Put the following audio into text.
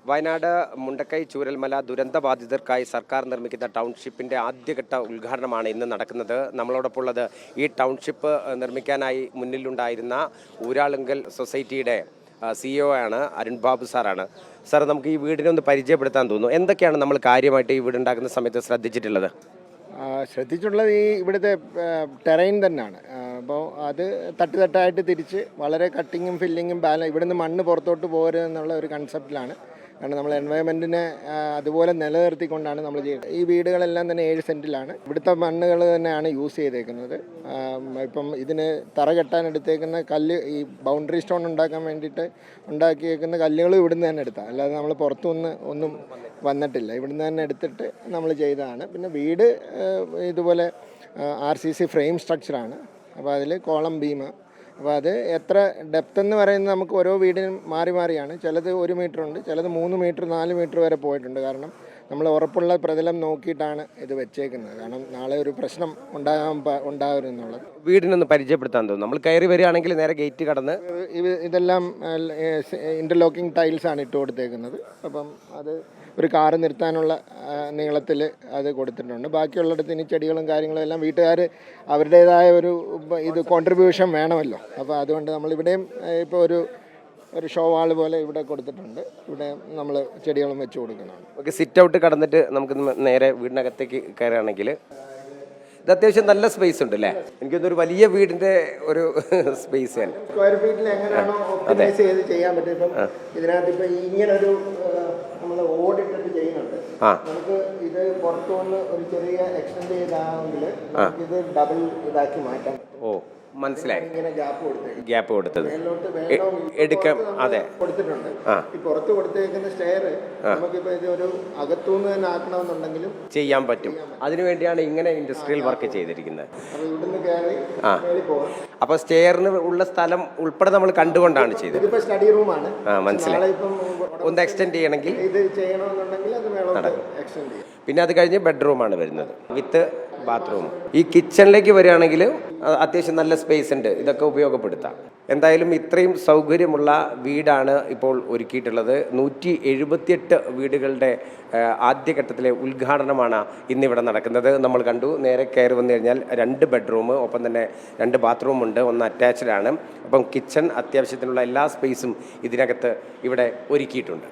വയനാട് മുണ്ടക്കൈ ചൂരൽമല ദുരന്തബാധിതർക്കായി സർക്കാർ നിർമ്മിക്കുന്ന ടൗൺഷിപ്പിൻ്റെ ആദ്യഘട്ട ഉദ്ഘാടനമാണ് ഇന്ന് നടക്കുന്നത്. നമ്മളോടൊപ്പം ഉള്ളത് ഈ ടൗൺഷിപ്പ് നിർമ്മിക്കാനായി മുന്നിലുണ്ടായിരുന്ന ഊരാളുങ്കൽ സൊസൈറ്റിയുടെ CEO ആണ് അരുൺ ബാബു സാറാണ്. സാർ, നമുക്ക് ഈ വീടിനെ ഒന്ന് പരിചയപ്പെടുത്താൻ തോന്നുന്നു. എന്തൊക്കെയാണ് നമ്മൾ കാര്യമായിട്ട് ഈ വീടുണ്ടാക്കുന്ന സമയത്ത് ശ്രദ്ധിച്ചിട്ടുള്ളത്? ശ്രദ്ധിച്ചുള്ളത് ഈ ഇവിടുത്തെ ടെറൈൻ തന്നെയാണ്. അപ്പോൾ അത് തട്ടുതട്ടായിട്ട് തിരിച്ച് വളരെ കട്ടിങ്ങും ഫില്ലിങ്ങും ഇവിടുന്ന് മണ്ണ് പുറത്തോട്ട് പോരുന്നുള്ള ഒരു കൺസെപ്റ്റിലാണ്. കാരണം നമ്മൾ എൻവയോൺമെൻറ്റിനെ അതുപോലെ നിലനിർത്തിക്കൊണ്ടാണ് നമ്മൾ ചെയ്യുന്നത്. ഈ വീടുകളെല്ലാം തന്നെ 7 സെൻറ്റിലാണ്. ഇവിടുത്തെ മണ്ണുകൾ തന്നെയാണ് യൂസ് ചെയ്തേക്കുന്നത്. ഇപ്പം ഇതിന് തറ കെട്ടാൻ എടുത്തേക്കുന്ന കല്ല്, ഈ ബൗണ്ടറി സ്റ്റോൺ ഉണ്ടാക്കാൻ വേണ്ടിയിട്ട് ഉണ്ടാക്കിയേക്കുന്ന കല്ലുകളും ഇവിടുന്ന് തന്നെ എടുത്താണ്. അല്ലാതെ നമ്മൾ പുറത്തുനിന്ന് ഒന്നും വന്നിട്ടില്ല. ഇവിടുന്ന് തന്നെ എടുത്തിട്ട് നമ്മൾ ചെയ്തതാണ്. പിന്നെ വീട് ഇതുപോലെ RCC ഫ്രെയിം സ്ട്രക്ചറാണ്. അപ്പോൾ അതിൽ കോളം ബീം. അപ്പോൾ അത് എത്ര ഡെപ്ത് എന്ന് പറയുന്നത് നമുക്ക് ഓരോ വീടിനും മാറി മാറിയാണ്. ചിലത് 1 മീറ്റർ ഉണ്ട്, ചിലത് 3 മീറ്റർ 4 മീറ്റർ വരെ പോയിട്ടുണ്ട്. കാരണം നമ്മൾ ഉറപ്പുള്ള പ്രതലം നോക്കിയിട്ടാണ് ഇത് വെച്ചേക്കുന്നത്. കാരണം നാളെ ഒരു പ്രശ്നം ഉണ്ടാവരുന്നുള്ളത്. വീടിനൊന്ന് പരിചയപ്പെടുത്താൻ തോന്നുന്നു. നമ്മൾ കയറി വരികയാണെങ്കിൽ നേരെ ഗേറ്റ് കടന്ന് ഇതെല്ലാം ഇൻ്റർലോക്കിംഗ് ടൈൽസാണ് ഇട്ട് കൊടുത്തേക്കുന്നത്. അപ്പം അത് ഒരു കാറ് നിർത്താനുള്ള നീളത്തിൽ അത് കൊടുത്തിട്ടുണ്ട്. ബാക്കിയുള്ളിടത്ത് ഇനി ചെടികളും കാര്യങ്ങളും എല്ലാം വീട്ടുകാർ അവരുടേതായ ഒരു ഇത് കോൺട്രിബ്യൂഷൻ വേണമല്ലോ. അപ്പോൾ അതുകൊണ്ട് നമ്മളിവിടെയും ഇപ്പോൾ ഒരു ഷോ വാൾ പോലെ ഇവിടെ കൊടുത്തിട്ടുണ്ട്. ഇവിടെ നമ്മൾ ചെടികളും വെച്ച് കൊടുക്കുന്നതാണ്. ഓക്കെ, സിറ്റ് ഔട്ട് കടന്നിട്ട് നമുക്ക് നേരെ വീടിനകത്തേക്ക് കയറുകയാണെങ്കിൽ ഇത് അത്യാവശ്യം നല്ല സ്പേസ് ഉണ്ട് അല്ലേ? എനിക്കൊന്നൊരു വലിയ വീടിന്റെ ഒരു സ്പേസ് തന്നെ. സ്ക്വയർ ഫീറ്റിൽ എങ്ങനെയാണോ ഓപ്റ്റിമൈസ് ചെയ്ത് ചെയ്യാൻ പറ്റും. ഇപ്പം ഇതിനകത്ത് ഇപ്പം ഇങ്ങനൊരു നമ്മൾ ഓടിട്ടിട്ട് ചെയ്യുന്നുണ്ട്. നമുക്ക് ഇത് പുറത്തുനിന്ന് ഒരു ചെറിയ എക്സ്റ്റെൻഡ് ചെയ്താണെങ്കിൽ ഇത് ഡബിൾ ഇതാക്കി മാറ്റാം. ഓ, മനസ്സിലായി. ഗ്യാപ്പ് കൊടുത്തത് എടുക്കാം. അതെ, കൊടുത്തിട്ടുണ്ട്. ഈ പുറത്ത് കൊടുത്തേക്കുന്ന സ്റ്റെയർ നമുക്കിപ്പോ ഇത് ഒരു അകത്തുനിന്ന് തന്നെ ആക്കണമെന്നുണ്ടെങ്കിലും ചെയ്യാൻ പറ്റും. അതിനുവേണ്ടിയാണ് ഇങ്ങനെ ഇൻഡസ്ട്രിയൽ വർക്ക് ചെയ്തിരിക്കുന്നത്. ഇവിടുന്ന് കയറി പോകാം. അപ്പൊ സ്റ്റെയറിന് ഉള്ള സ്ഥലം ഉൾപ്പെടെ നമ്മൾ കണ്ടുകൊണ്ടാണ് ചെയ്തത്. ഇതിപ്പോ സ്റ്റഡി റൂമാണ്. മനസ്സിലായി. ഒന്ന് എക്സ്റ്റെൻഡ് ചെയ്യണമെങ്കിൽ ഇത് ചെയ്യണമെന്നുണ്ടെങ്കിൽ അത് എക്സ്റ്റെൻഡ് ചെയ്യാം. പിന്നെ അത് കഴിഞ്ഞ് ബെഡ്റൂമാണ് വരുന്നത് വിത്ത് ബാത്റൂം. ഈ കിച്ചണിലേക്ക് വരികയാണെങ്കിൽ അത്യാവശ്യം നല്ല സ്പേസ് ഉണ്ട്. ഇതൊക്കെ ഉപയോഗപ്പെടുത്താം. എന്തായാലും ഇത്രയും സൗകര്യമുള്ള വീടാണ് ഇപ്പോൾ ഒരുക്കിയിട്ടുള്ളത്. 178 വീടുകളുടെ ആദ്യഘട്ടത്തിലെ ഉദ്ഘാടനമാണ് ഇന്നിവിടെ നടക്കുന്നത്. നമ്മൾ കണ്ടു. നേരെ കയറി വന്നു കഴിഞ്ഞാൽ 2 ബെഡ്റൂം, ഒപ്പം തന്നെ 2 ബാത്റൂം ഉണ്ട്. ഒന്ന് അറ്റാച്ച്ഡ് ആണ്. അപ്പം കിച്ചൺ, അത്യാവശ്യത്തിനുള്ള എല്ലാ സ്പേസും ഇതിനകത്ത് ഇവിടെ ഒരുക്കിയിട്ടുണ്ട്.